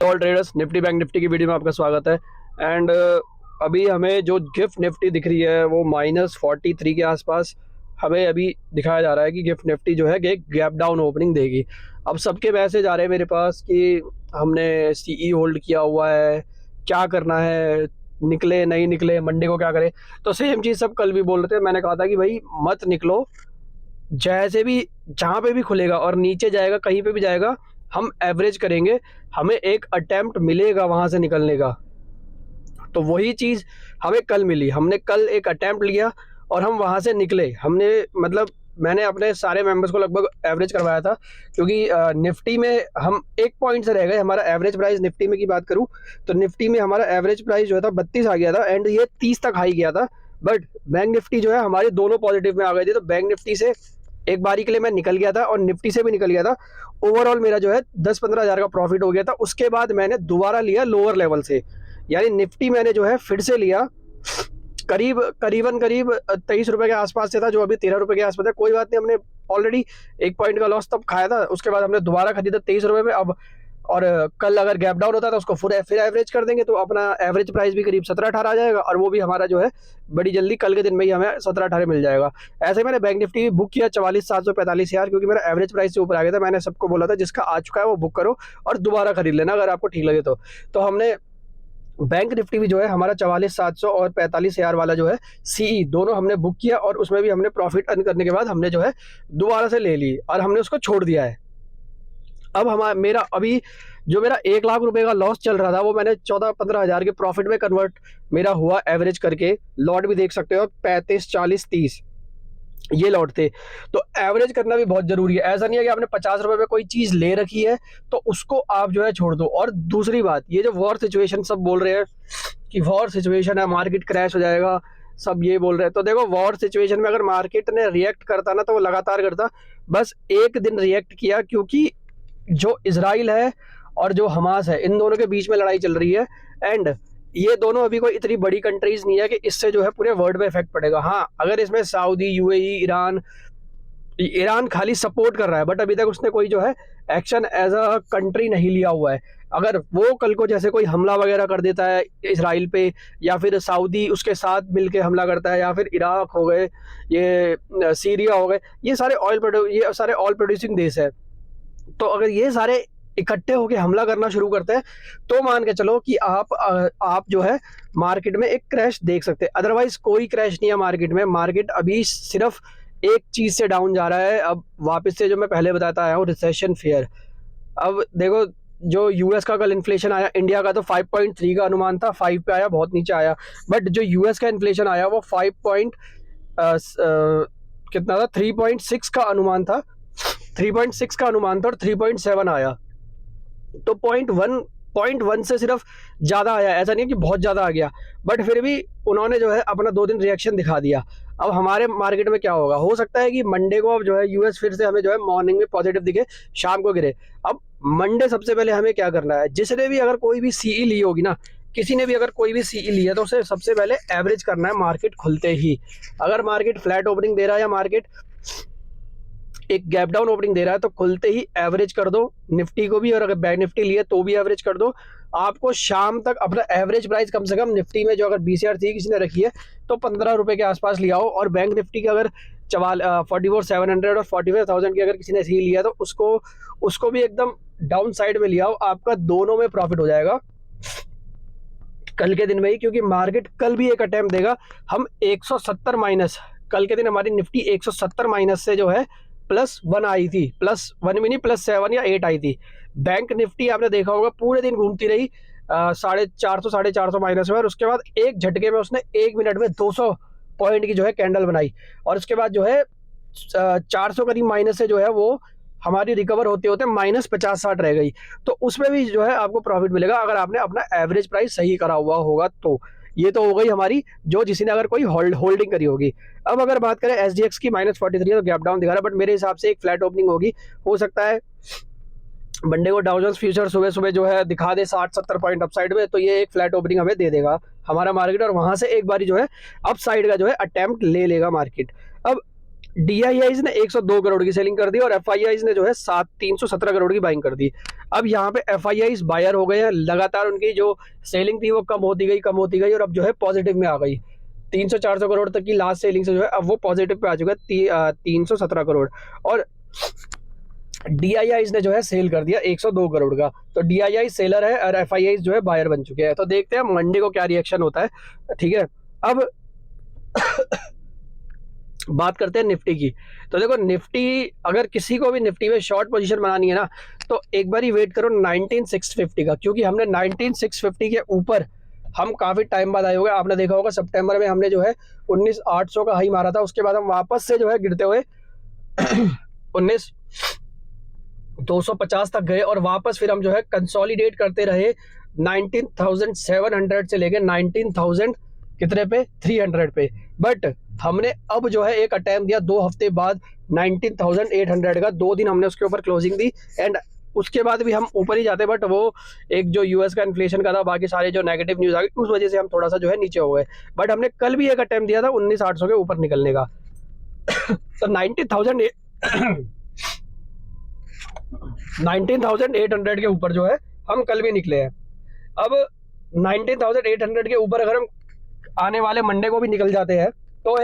All traders, Nifty bank Nifty की video में आपका स्वागत है। एंड अभी हमें जो गिफ्ट निफ्टी दिख रही है वो -43 के आसपास हमें अभी दिखाया जा रहा है कि गिफ्ट निफ्टी जो है एक गैप डाउन ओपनिंग देगी। अब सबके मैसेज आ रहे हैं मेरे पास कि हमने सीई होल्ड किया हुआ है, क्या करना है, निकले नहीं निकले, मंडे को क्या करें। तो सेम चीज़ सब कल भी बोल रहे थे। मैंने कहा था कि भाई मत निकलो, जैसे भी जहाँ पे भी खुलेगा और नीचे जाएगा, कहीं पे भी जाएगा, हम एवरेज करेंगे, हमें एक अटेम्प्ट मिलेगा वहाँ से निकलने का। तो वही चीज़ हमें कल मिली। हमने कल एक अटेम्प्ट लिया और हम वहाँ से निकले। हमने मतलब मैंने अपने सारे मेंबर्स को लगभग एवरेज करवाया था, क्योंकि निफ्टी में हम 1 पॉइंट से रह गए। हमारा एवरेज प्राइस निफ्टी में की बात करूँ तो निफ्टी में हमारा एवरेज प्राइस जो था 32 आ गया था एंड ये 30 तक हाई गया था। बट बैंक निफ्टी जो है हमारे दोनों पॉजिटिव में आ गए थे। तो बैंक निफ्टी से एक बारी के लिए मैं निकल गया था और निफ्टी से भी निकल गया था। ओवरऑल मेरा जो है 10-15 हज़ार का प्रॉफिट हो गया था। उसके बाद मैंने दोबारा लिया लोअर लेवल से, यानी निफ्टी मैंने जो है फिर से लिया। करीब 23 रुपए के आसपास से था, जो अभी 13 रुपए के आसपास है। कोई बात नहीं, हमने ऑलरेडी 1 पॉइंट का लॉस तब खाया था। उसके बाद हमने दोबारा खरीदा 23 रुपए में। अब और कल अगर गैप डाउन होता है तो उसको फिर एवरेज कर देंगे, तो अपना एवरेज प्राइस भी करीब 17-18 आ जाएगा और वो भी हमारा जो है बड़ी जल्दी कल के दिन में ही हमें 17-18 मिल जाएगा। ऐसे मैंने बैंक निफ्टी भी बुक किया 44,745 यार, क्योंकि मेरा एवरेज प्राइस से ऊपर आ गया था। मैंने सबको बोला था जिसका आ चुका है वो बुक करो और दोबारा खरीद लेना अगर आपको ठीक लगे तो हमने बैंक निफ्टी भी जो है हमारा 44,700 और 45,000 वाला जो है सीई दोनों हमने बुक किया और उसमें भी हमने प्रॉफिट अर्न करने के बाद हमने जो है दोबारा से ले ली और हमने उसको छोड़ दिया है। अब हमारा मेरा अभी जो मेरा 1 लाख रुपए का लॉस चल रहा था वो मैंने 14-15 हज़ार के प्रॉफिट में कन्वर्ट मेरा हुआ एवरेज करके। लॉट भी देख सकते हो 35, 40, 30 ये लॉट थे। तो एवरेज करना भी बहुत जरूरी है। ऐसा नहीं है कि आपने 50 रुपए में कोई चीज ले रखी है तो उसको आप जो है छोड़ दो। और दूसरी बात, ये जो वॉर सिचुएशन सब बोल रहे हैं कि वॉर सिचुएशन है, मार्केट क्रैश हो जाएगा, सब ये बोल रहे हैं। तो देखो, वॉर सिचुएशन में अगर मार्केट ने रिएक्ट करता ना तो वो लगातार करता। बस एक दिन रिएक्ट किया क्योंकि जो इजराइल है और जो हमास है, इन दोनों के बीच में लड़ाई चल रही है। एंड ये दोनों अभी कोई इतनी बड़ी कंट्रीज नहीं है कि इससे जो है पूरे वर्ल्ड में इफेक्ट पड़ेगा। हाँ, अगर इसमें सऊदी, यूएई, ईरान खाली सपोर्ट कर रहा है, बट अभी तक उसने कोई जो है एक्शन एज अ कंट्री नहीं लिया हुआ है। अगर वो कल को जैसे कोई हमला वगैरह कर देता है इसराइल पे, या फिर सऊदी उसके साथ मिलके हमला करता है, या फिर इराक हो गए, ये सीरिया हो गए, ये सारे ऑयल प्रोड्यूसिंग देश है। तो अगर ये सारे इकट्ठे होकर हमला करना शुरू करते हैं तो मान के चलो कि आप जो है मार्केट में एक क्रैश देख सकते हैं। अदरवाइज कोई क्रैश नहीं है मार्केट में। मार्केट अभी सिर्फ एक चीज से डाउन जा रहा है। अब वापस से जो मैं पहले बताता आया हूँ, रिसेशन फियर। अब देखो, जो यूएस का कल इन्फ्लेशन आया, इंडिया का तो 5.3 का अनुमान था, 5 पे आया, बहुत नीचे आया। बट जो यूएस का इन्फ्लेशन आया वो 3.6 का अनुमान था। 3.6 का अनुमान था और 3.7 आया। तो 0.1 से सिर्फ ज्यादा आया, ऐसा नहीं है कि बहुत ज्यादा आ गया। बट फिर भी उन्होंने जो है अपना 2 दिन रिएक्शन दिखा दिया। अब हमारे मार्केट में क्या होगा, हो सकता है कि मंडे को अब जो है यूएस फिर से हमें जो है मॉर्निंग में पॉजिटिव दिखे, शाम को गिरे। अब मंडे सबसे पहले हमें क्या करना है, जिसने भी अगर कोई भी सीई ली होगी ना, किसी ने भी अगर कोई भी सीई लिया तो उसे सबसे पहले एवरेज करना है मार्केट खुलते ही। अगर मार्केट फ्लैट ओपनिंग दे रहा है या मार्केट एक गैप डाउन ओपनिंग दे रहा है तो खुलते ही एवरेज कर दो निफ्टी को भी, और अगर बैंक निफ्टी लिए तो भी एवरेज कर दो। आपको शाम तक अपना एवरेज प्राइस कम से कम निफ्टी में जो अगर 20,000 थी किसी ने रखी है तो 15 रुपए के आसपास लिया हो, और बैंक निफ्टी की अगर 44,700 और 45,000 की अगर किसी ने सी लिया तो उसको भी एकदम डाउन साइड में लिया हो। आपका दोनों में प्रॉफिट हो जाएगा कल के दिन में ही, क्योंकि मार्केट कल भी एक अटेम्प्ट देगा। हम 170 माइनस, कल के दिन हमारी निफ्टी 170 माइनस से जो है +1 आई थी, +1 भी नहीं, +7 या 8 आई थी। बैंक निफ्टी आपने देखा होगा पूरे दिन घूमती रही 450 माइनस में, और उसके बाद एक झटके में उसने 1 मिनट में 200 पॉइंट की जो है कैंडल बनाई, और उसके बाद जो है 400 करीब माइनस से जो है वो हमारी रिकवर होते होते -50-60 रह गई। तो उसमें भी जो है आपको प्रॉफिट मिलेगा अगर आपने अपना एवरेज प्राइस सही करा हुआ होगा। तो ये तो हो गई हमारी, जो जिसी ने अगर कोई होल्डिंग करी होगी। अब अगर बात करें एसजीएक्स की, -43 है तो गैप डाउन दिखा रहा है, बट मेरे हिसाब से एक फ्लैट ओपनिंग होगी। हो सकता है मंडे को डाउ जोन्स फ्यूचर सुबह सुबह जो है दिखा दे 60-70 पॉइंट अपसाइड में, तो ये एक फ्लैट ओपनिंग हमें दे देगा हमारा मार्केट, और वहां से एक बारी जो है अपसाइड का जो है अटेम्प्ट ले लेगा मार्केट। अब DIIs ने 102 करोड़ की सेलिंग कर दी और FIIs ने जो है 317 करोड़ की बाइंग कर दी। अब यहाँ पे FIIs बायर हो गए हैं, लगातार उनकी जो सेलिंग थी वो कम होती गई और अब जो है पॉजिटिव में आ गई। 300-400 करोड़ तक की लास्ट सेलिंग से जो है अब वो पॉजिटिव पे आ चुका है 317 करोड़। और DIIs ने जो है सेल कर दिया 102 करोड़ का। तो DII सेलर है और FIIs जो है बायर बन चुके हैं। तो देखते हैं मंडे को क्या रिएक्शन होता है, ठीक है। अब बात करते हैं निफ्टी की। तो देखो निफ्टी, अगर किसी को भी निफ्टी में शॉर्ट पोजीशन बनानी है ना, तो एक बार ही वेट करो 19650 का, क्योंकि हमने 19650 के ऊपर हम काफी टाइम बाद आए होंगे। आपने देखा होगा सितंबर में हमने जो है 19800 का हाई मारा था, उसके बाद हम वापस से जो है गिरते हुए 19250 तक गए और वापस फिर हम जो है कंसोलिडेट करते रहे 19,700 से लेके 19,000 कितने पे 300 पे। बट हमने अब जो है एक अटेम्प्ट दिया 2 हफ्ते बाद 19,800 का, 2 दिन हमने उसके ऊपर क्लोजिंग दी एंड उसके बाद भी हम ऊपर ही जाते, बट वो एक जो यूएस का इन्फ्लेशन का था, बाकी सारे जो नेगेटिव न्यूज आ गई, उस वजह से हम थोड़ा सा जो है नीचे हो गए। बट हमने कल भी एक अटेम्प्ट दिया था 19,800 के ऊपर निकलने का। तो 19,800 के ऊपर जो है हम कल भी निकले हैं। अब 19,800 के ऊपर अगर हम आने वाले मंडे को भी निकल जाते हैं तो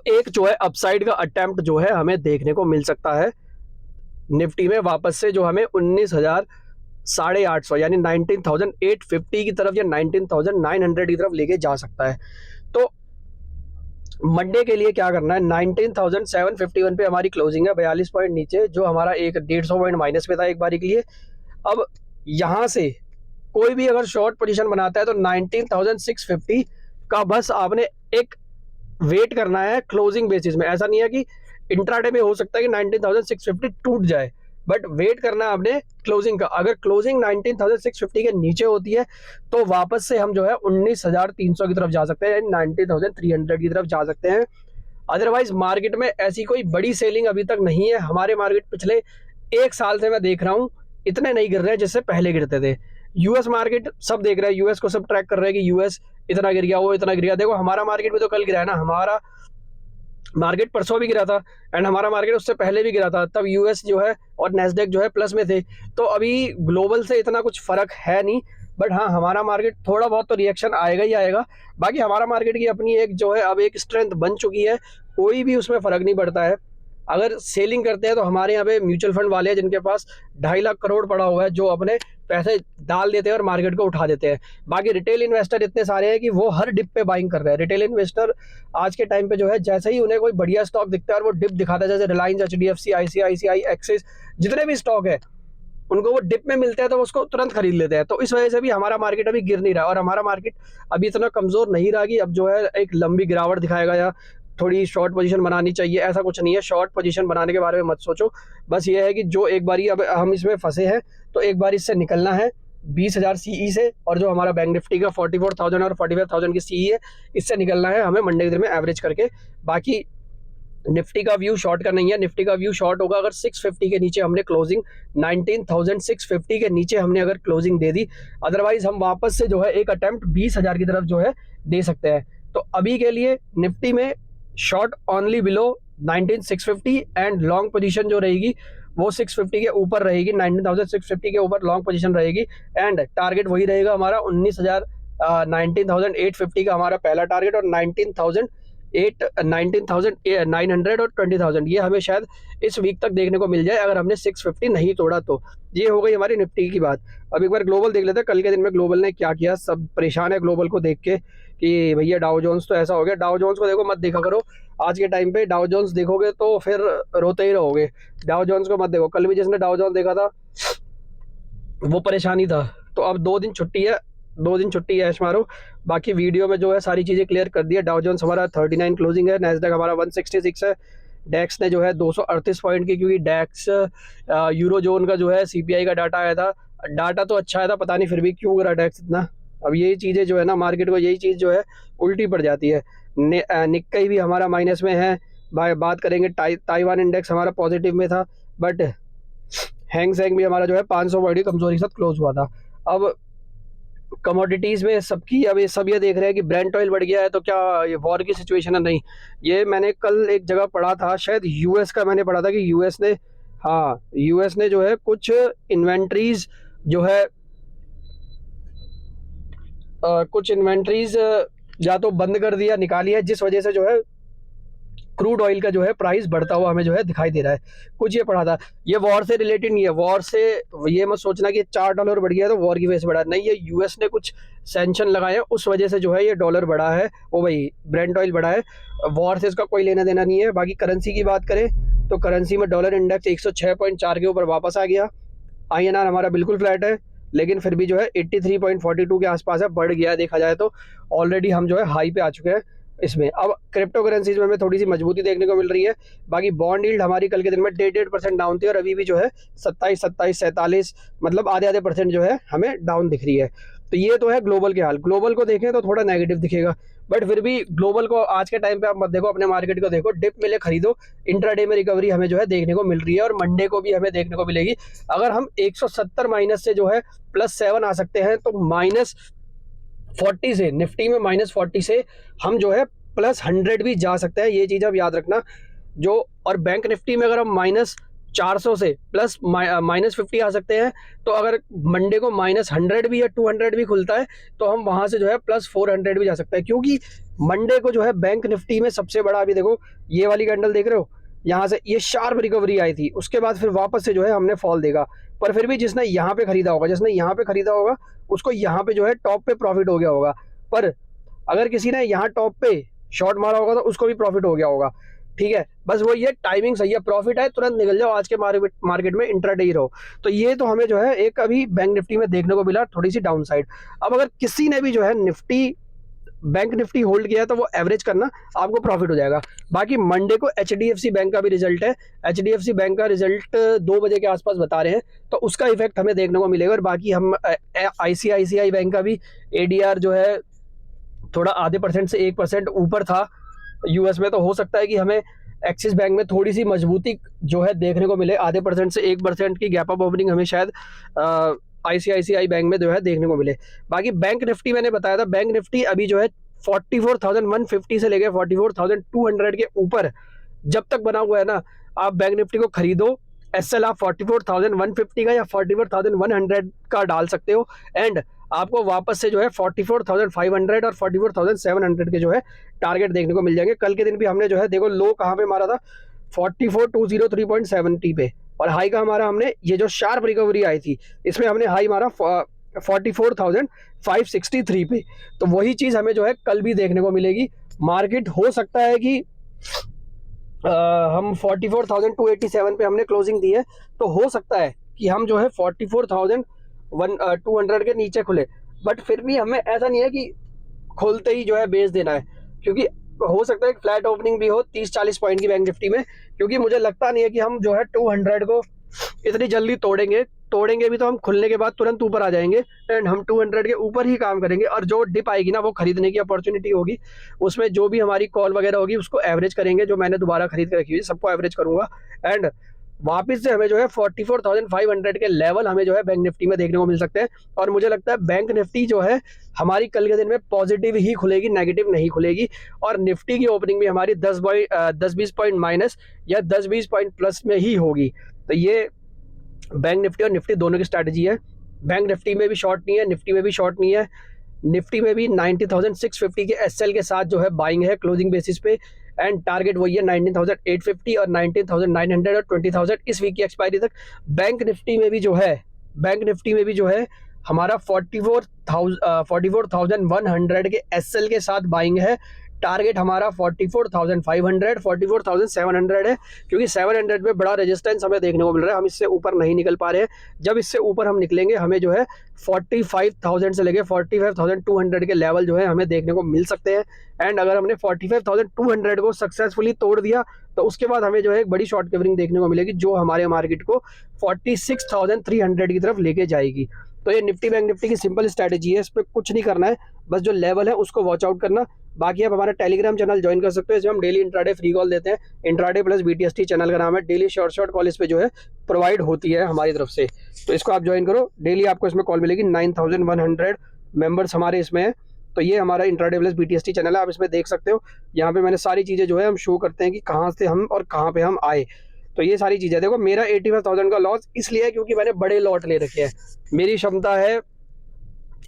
एक जो है अपसाइड का अटेम्प्ट जो है हमें देखने को मिल सकता है निफ्टी में वापस से, जो हमें 19,850 यानी 19,850 की तरफ या 19,900 की तरफ लेके जा सकता है। तो मंडे के लिए क्या करना है, 19,751 पे हमारी क्लोजिंग है, 42 पॉइंट नीचे, जो हमारा एक 150 पॉइंट माइनस पे था एक बारी के लिए। अब यहां से कोई भी अगर शॉर्ट पोजीशन बनाता है तो 19,650 का बस आपने एक वेट करना है क्लोजिंग बेसिस में। ऐसा नहीं है कि इंट्राडे में हो सकता है कि 19,650 टूट जाए, बट वेट करना है आपने क्लोजिंग का। अगर क्लोजिंग 19,650 के नीचे होती है तो वापस से हम जो है 19,300 की तरफ जा सकते हैं, 19,300 की तरफ जा सकते हैं। अदरवाइज मार्केट में ऐसी कोई बड़ी सेलिंग अभी तक नहीं है। हमारे मार्केट पिछले 1 साल से मैं देख रहा हूँ इतने नहीं गिर रहे हैं जिससे पहले गिरते थे। यूएस मार्केट सब देख रहे हैं, यूएस को सब ट्रैक कर रहे हैं कि यूएस इतना गिर गया, वो इतना गिर गया। देखो हमारा मार्केट भी तो कल गिरा है ना, हमारा मार्केट परसों भी गिरा था एंड हमारा मार्केट उससे पहले भी गिरा था, तब यूएस जो है और नेस्डेक जो है प्लस में थे। तो अभी ग्लोबल से इतना कुछ फर्क है नहीं, बट हाँ हमारा मार्केट थोड़ा बहुत तो रिएक्शन आएगा ही आएगा। बाकी हमारा मार्केट की अपनी एक जो है अब एक स्ट्रेंथ बन चुकी है, कोई भी उसमें फर्क नहीं पड़ता है। अगर सेलिंग करते हैं तो हमारे यहाँ पे म्यूचुअल फंड वाले हैं जिनके पास 2.5 लाख करोड़ पड़ा हुआ है, जो अपने पैसे डाल देते हैं और मार्केट को उठा देते हैं। बाकी रिटेल इन्वेस्टर इतने सारे हैं कि वो हर डिप पे बाइंग कर रहे हैं। रिटेल इन्वेस्टर आज के टाइम पे जो है जैसे ही उन्हें कोई बढ़िया स्टॉक दिखता है और वो डिप दिखाता है, जैसे रिलायंस, HDFC, ICICI, एक्सिस, जितने भी स्टॉक है उनको वो डिप में मिलते हैं तो उसको तुरंत खरीद लेते हैं। तो इस वजह से भी हमारा मार्केट अभी गिर नहीं रहा और हमारा मार्केट अभी इतना कमजोर नहीं रहा कि अब जो है एक लंबी गिरावट दिखाएगा या थोड़ी शॉर्ट पोजीशन बनानी चाहिए, ऐसा कुछ नहीं है। शॉर्ट पोजीशन बनाने के बारे में मत सोचो, बस ये है कि जो एक बारी अब हम इसमें फंसे हैं तो एक बार इससे निकलना है 20,000 CE से, और जो हमारा बैंक निफ्टी का 44,000 और 45,000 की CE है, इससे निकलना है हमें मंडे के दिन में एवरेज करके। बाकी निफ्टी का व्यू शॉर्ट का नहीं है, निफ्टी का व्यू शॉर्ट होगा अगर 650 के नीचे हमने क्लोजिंग 19,650 के नीचे हमने अगर क्लोजिंग दे दी। अदरवाइज हम वापस से जो है एक अटेम्प्ट 20,000 की तरफ जो है दे सकते हैं। तो अभी के लिए निफ्टी में short only below 19,650 and long position जो रहेगी वो 650 के ऊपर रहेगी, 19,650 के ऊपर लॉन्ग पोजीशन रहेगी एंड टारगेट वही रहेगा हमारा 19,850 का हमारा पहला टारगेट, और 19,900 और 20,000 ये हमें शायद इस वीक तक देखने को मिल जाए अगर हमने 650 नहीं तोड़ा तो। ये हो गई हमारी निफ्टी की बात। अब एक बार ग्लोबल देख लेते हैं, कल के दिन में ग्लोबल ने क्या किया। सब परेशान है ग्लोबल को देख के कि भैया डाउ जोन्स तो ऐसा हो गया। डाउ जोन्स को देखो मत देखा करो, आज के टाइम पे डाउ जोन्स देखोगे तो फिर रोते ही रहोगे। डाउ जोन्स को मत देखो, कल भी जिसने डाउ जोन्स देखा था वो परेशानी था। तो अब 2 दिन छुट्टी है, 2 दिन छुट्टी ऐश मारो। बाकी वीडियो में जो है सारी चीज़ें क्लियर कर दी है। डाउ जोन्स हमारा 39 क्लोजिंग है, नैस्डैक हमारा 166 है, डैक्स ने जो है 238 पॉइंट की, क्योंकि डैक्स यूरो जोन का जो है CPI का डाटा आया था। डाटा तो अच्छा आया था, पता नहीं फिर भी क्यों गिरा डैक्स इतना। अब यही चीज़ें जो है ना मार्केट को, यही चीज़ जो है उल्टी पड़ जाती है। निक्केई भी हमारा माइनस में है। बात करेंगे ताइवान इंडेक्स हमारा पॉजिटिव में था, बट हैंग सेंग भी हमारा जो है 500 पॉइंट की कमजोरी के साथ क्लोज हुआ था। अब कमोडिटीज़ में सबकी अब ये सब ये देख रहे हैं कि ब्रेंट ऑयल बढ़ गया है तो क्या ये वॉर की सिचुएशन है। नहीं, ये मैंने कल एक जगह पढ़ा था, शायद यूएस का मैंने पढ़ा था कि यूएस ने, हाँ यूएस ने जो है कुछ इन्वेंट्रीज जो है कुछ इन्वेंट्रीज या तो बंद कर दिया, निकाली है, जिस वजह से जो है क्रूड ऑयल का जो है प्राइस बढ़ता हुआ हमें जो है दिखाई दे रहा है। कुछ ये पढ़ा था, ये वॉर से रिलेटेड नहीं है, वॉर से ये मत सोचना कि $4 बढ़ गया तो वॉर की वजह से बढ़ा, नहीं, ये यूएस ने कुछ सैंक्शन लगाए हैं उस वजह से जो है ये डॉलर बढ़ा है, वो भाई ब्रेंट ऑयल बढ़ा है। वॉर से इसका कोई लेना देना नहीं है। बाकी करेंसी की बात करें तो करेंसी में डॉलर इंडेक्स 106.4 के ऊपर वापस आ गया। INR हमारा बिल्कुल फ्लैट है, लेकिन फिर भी जो है 83.42 के आसपास है, बढ़ गया देखा जाए तो। ऑलरेडी हम जो है हाई पे आ चुके हैं इसमें। अब क्रिप्टो करेंसीज में हमें थोड़ी सी मजबूती देखने को मिल रही है। बाकी बॉन्ड यील्ड हमारी कल के दिन में 1.5% डाउन थी और अभी भी जो है 27, मतलब आधे परसेंट जो है हमें डाउन दिख रही है। तो ये तो है ग्लोबल के हाल। ग्लोबल को देखें तो थोड़ा नेगेटिव दिखेगा, बट फिर भी ग्लोबल को आज के टाइम पे आप मत देखो, अपने मार्केट को देखो, डिप मिले खरीदो। इंट्राडे में रिकवरी हमें जो है देखने को मिल रही है और मंडे को भी हमें देखने को मिलेगी। अगर हम 170 माइनस से जो है +7 आ सकते हैं तो -40 से, निफ्टी में -40 से हम जो है +100 भी जा सकते हैं, ये चीज़ आप याद रखना। जो और बैंक निफ्टी में अगर हम -400 से -50 आ सकते हैं, तो अगर मंडे को -100 भी या 200 भी खुलता है तो हम वहां से जो है +400 भी जा सकते हैं। क्योंकि मंडे को जो है बैंक निफ्टी में सबसे बड़ा, अभी देखो ये वाली कैंडल देख रहे हो, यहाँ से ये शार्प रिकवरी आई थी, उसके बाद फिर वापस से जो है हमने फॉल देगा। पर फिर भी जिसने यहाँ पे खरीदा होगा उसको यहाँ पे जो है टॉप पे प्रॉफिट हो गया होगा। पर अगर किसी ने यहाँ टॉप पे शॉर्ट मारा होगा तो उसको भी प्रॉफिट हो गया होगा। ठीक है, बस वो ये टाइमिंग सही है, प्रॉफिट है तुरंत निकल जाओ, आज के मार्केट में इंट्राडे ही रहो। तो ये तो हमें जो है एक अभी बैंक निफ्टी में देखने को मिला, थोड़ी सी डाउन साइड। अब अगर किसी ने भी जो है बैंक निफ्टी होल्ड किया है तो वो एवरेज करना, आपको प्रॉफिट हो जाएगा। बाकी मंडे को HDFC बैंक का भी रिजल्ट है। HDFC बैंक का रिजल्ट 2 बजे के आसपास बता रहे हैं, तो उसका इफेक्ट हमें देखने को मिलेगा। और बाकी हम ICICI बैंक का भी ADR जो है थोड़ा आधे % से 1% ऊपर था यूएस में, तो हो सकता है कि हमें एक्सिस बैंक में थोड़ी सी मजबूती जो है देखने को मिले। आधे % से 1% की गैप अप ओपनिंग हमें शायद ICICI बैंक में जो है देखने को मिले। बाकी बैंक निफ्टी मैंने बताया था, बैंक निफ्टी अभी जो है 44,150 से लेके 44,200 के ऊपर जब तक बना हुआ है ना, आप बैंक निफ्टी को खरीदो। SL आप 44,150 का या 44,100 का डाल सकते हो, एंड आपको वापस से जो है 44,500 और 44,700 के जो है टारगेट देखने को मिल जाएंगे। कल के दिन भी हमने जो है देखो लो कहाँ पे मारा था, 44,203.70 पे, और हाई का हमारा, हमने ये जो शार्प रिकवरी आई थी इसमें हमने हाई मारा 44,563 पे। तो वही चीज हमें जो है कल भी देखने को मिलेगी। मार्केट हो सकता है कि हम 44,287 पे हमने क्लोजिंग दी है, तो हो सकता है कि हम जो है 44,200 के नीचे खुले, बट फिर भी हमें ऐसा नहीं है कि खोलते ही जो है बेच देना है, क्योंकि हो सकता है फ्लैट ओपनिंग भी हो 30-40 पॉइंट की बैंक निफ्टी में। क्योंकि मुझे लगता नहीं है कि हम जो है 200 को इतनी जल्दी तोड़ेंगे भी तो हम खुलने के बाद तुरंत ऊपर आ जाएंगे, एंड हम 200 के ऊपर ही काम करेंगे। और जो डिप आएगी ना, वो खरीदने की अपॉर्चुनिटी होगी, उसमें जो भी हमारी कॉल वगैरह होगी उसको एवरेज करेंगे। जो मैंने दोबारा खरीद कर रखी हुई सबको एवरेज करूंगा, एंड वापस से हमें जो है 44,500 के लेवल हमें जो है बैंक निफ्टी में देखने को मिल सकते हैं। और मुझे लगता है बैंक निफ्टी जो है हमारी कल के दिन में पॉजिटिव ही खुलेगी, नेगेटिव नहीं खुलेगी। और निफ्टी की ओपनिंग भी हमारी 10-20 पॉइंट माइनस या 10-20 पॉइंट प्लस में ही होगी। तो ये बैंक निफ्टी और निफ्टी दोनों की स्ट्रैटेजी है। बैंक निफ्टी में भी शॉर्ट नहीं है, निफ्टी में भी शॉर्ट नहीं है। निफ्टी में भी 90,650 के SL के साथ जो है बाइंग है क्लोजिंग बेसिस पे, एंड टारगेट वही है 19,850 और 19,900 और 20,000 इस वीक की एक्सपायरी तक। बैंक निफ्टी में भी जो है हमारा 44,100 के SL के साथ बाइंग है। टारगेट हमारा 44,500 44,700 है, क्योंकि 700 में बड़ा रेजिस्टेंस हमें देखने को मिल रहा है। हम इससे ऊपर नहीं निकल पा रहे हैं। जब इससे ऊपर हम निकलेंगे हमें जो है 45,000 से लेके 45,200 के लेवल जो है हमें देखने को मिल सकते हैं। एंड अगर हमने 45,200 को सक्सेसफुली तोड़ दिया तो उसके बाद हमें जो है एक बड़ी शॉर्ट कवरिंग देखने को मिलेगी, जो हमारे मार्केट को 46,300 की तरफ लेके जाएगी। तो ये निफ्टी बैंक निफ्टी की सिंपल स्ट्रैटेजी है, इस पर कुछ नहीं करना है, बस जो लेवल है उसको वॉच आउट करना। बाकी आप हमारा टेलीग्राम चैनल ज्वाइन कर सकते हो, इसमें हम डेली इंट्राडे फ्री कॉल देते हैं। इंट्राडे प्लस BTST चैनल का नाम है। डेली शॉर्ट कॉल इस पे जो है प्रोवाइड होती है हमारी तरफ से, तो इसको आप ज्वाइन करो। डेली आपको इसमें कॉल मिलेगी 9,100 मेंबर्स हमारे इसमें हैं। तो ये हमारा इंट्राडे प्लस BTST चैनल है, आप इसमें देख सकते हो। यहाँ पे मैंने सारी चीज़ें जो है हम शो करते हैं कि कहाँ से हम और कहाँ पे हम आए। तो ये सारी चीज़ें देखो, मेरा 85,000 का लॉस इसलिए है क्योंकि मैंने बड़े लॉट ले रखे हैं। मेरी क्षमता है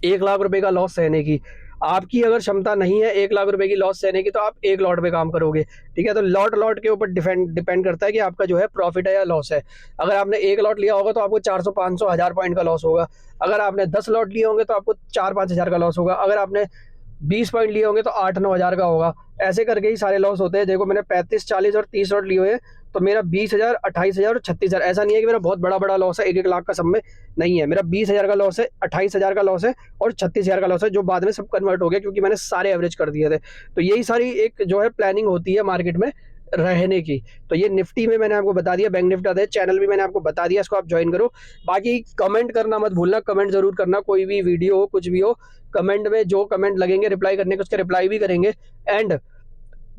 1 लाख रुपए का लॉस सहने की। आपकी अगर क्षमता नहीं है 1 लाख रुपए की लॉस सहने की, तो आप 1 लॉट पे काम करोगे, ठीक है। तो लॉट के ऊपर डिपेंड करता है कि आपका जो है प्रॉफिट है या लॉस है। अगर आपने 1 लॉट लिया होगा तो आपको 400 500 1000 पॉइंट का लॉस होगा। अगर आपने 10 लॉट लिए होंगे तो आपको 4-5 हज़ार का लॉस होगा। अगर आपने 20 पॉइंट लिए होंगे तो 8-9 हज़ार का होगा। ऐसे करके ही सारे लॉस होते हैं। देखो मैंने 35, 40 और 30 लॉट लिए हुए हैं, तो मेरा 20,000, 28,000 और 36,000, ऐसा नहीं है कि मेरा बहुत बड़ा लॉस है 1-1 लाख का सब में, नहीं है। मेरा 20,000 का लॉस है, 28,000 का लॉस है और 36,000 का लॉस है, जो बाद में सब कन्वर्ट हो गया क्योंकि मैंने सारे एवरेज कर दिए थे। तो यही सारी एक जो है प्लानिंग होती है मार्केट में रहने की। तो ये निफ्टी में मैंने आपको बता दिया, बैंक निफ्टी आता है, चैनल भी मैंने आपको बता दिया, इसको आप ज्वाइन करो। बाकी कमेंट करना मत भूलना, कमेंट जरूर करना, कोई भी वीडियो हो कुछ भी हो, कमेंट में जो कमेंट लगेंगे रिप्लाई करने के उसके रिप्लाई भी करेंगे। एंड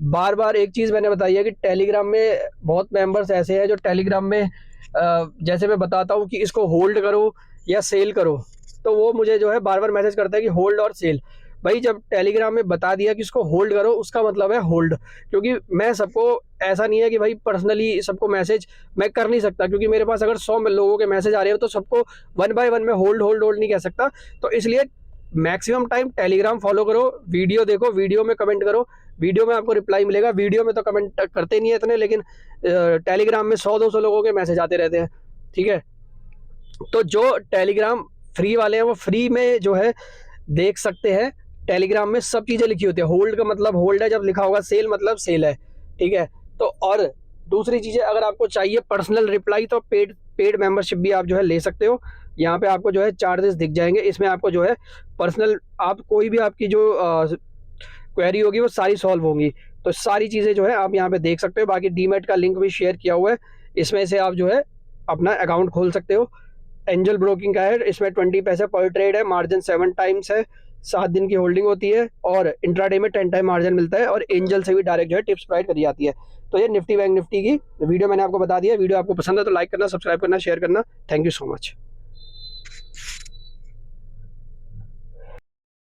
बार बार एक चीज़ मैंने बताई है कि टेलीग्राम में बहुत मेंबर्स ऐसे हैं जो टेलीग्राम में जैसे मैं बताता हूँ कि इसको होल्ड करो या सेल करो, तो वो मुझे जो है बार बार मैसेज करता है कि होल्ड और सेल। भाई जब टेलीग्राम में बता दिया कि इसको होल्ड करो, उसका मतलब है होल्ड। क्योंकि मैं सबको, ऐसा नहीं है कि भाई पर्सनली सबको मैसेज मैं कर नहीं सकता, क्योंकि मेरे पास अगर 100 लोगों के मैसेज आ रहे हो तो सबको 1 बाय 1 में होल्ड नहीं कह सकता। तो इसलिए मैक्सिमम टाइम टेलीग्राम फॉलो करो, वीडियो देखो, वीडियो में कमेंट करो, वीडियो में आपको रिप्लाई मिलेगा। वीडियो में तो कमेंट करते नहीं है इतने, लेकिन टेलीग्राम में 100-200 लोगों के मैसेज आते रहते हैं, ठीक है। तो जो टेलीग्राम फ्री वाले हैं वो फ्री में जो है देख सकते हैं। टेलीग्राम में सब चीज़ें लिखी होती है। होल्ड का मतलब होल्ड है जब लिखा होगा, सेल मतलब सेल है, ठीक है। तो और दूसरी चीज़ें, अगर आपको चाहिए पर्सनल रिप्लाई तो पेड मेंबरशिप भी आप जो है ले सकते हो। यहाँ पे आपको जो है चार्जेस दिख जाएंगे, इसमें आपको जो है पर्सनल, आप कोई भी आपकी जो क्वेरी होगी वो सारी सॉल्व होंगी। तो सारी चीज़ें जो है आप यहाँ पे देख सकते हो। बाकी डीमैट का लिंक भी शेयर किया हुआ है, इसमें से आप जो है अपना अकाउंट खोल सकते हो। एंजल ब्रोकिंग का है, इसमें 20 पैसे पर ट्रेड है, मार्जिन 7 टाइम्स है, 7 दिन की होल्डिंग होती है और इंट्राडे में 10 टाइम मार्जिन मिलता है और एंजल से भी डायरेक्ट जो है टिप्स प्रोवाइड करी जाती है। तो ये निफ्टी बैंक निफ्टी की वीडियो मैंने आपको बता दिया। वीडियो आपको पसंद है तो लाइक करना, सब्सक्राइब करना, शेयर करना। Thank you so much.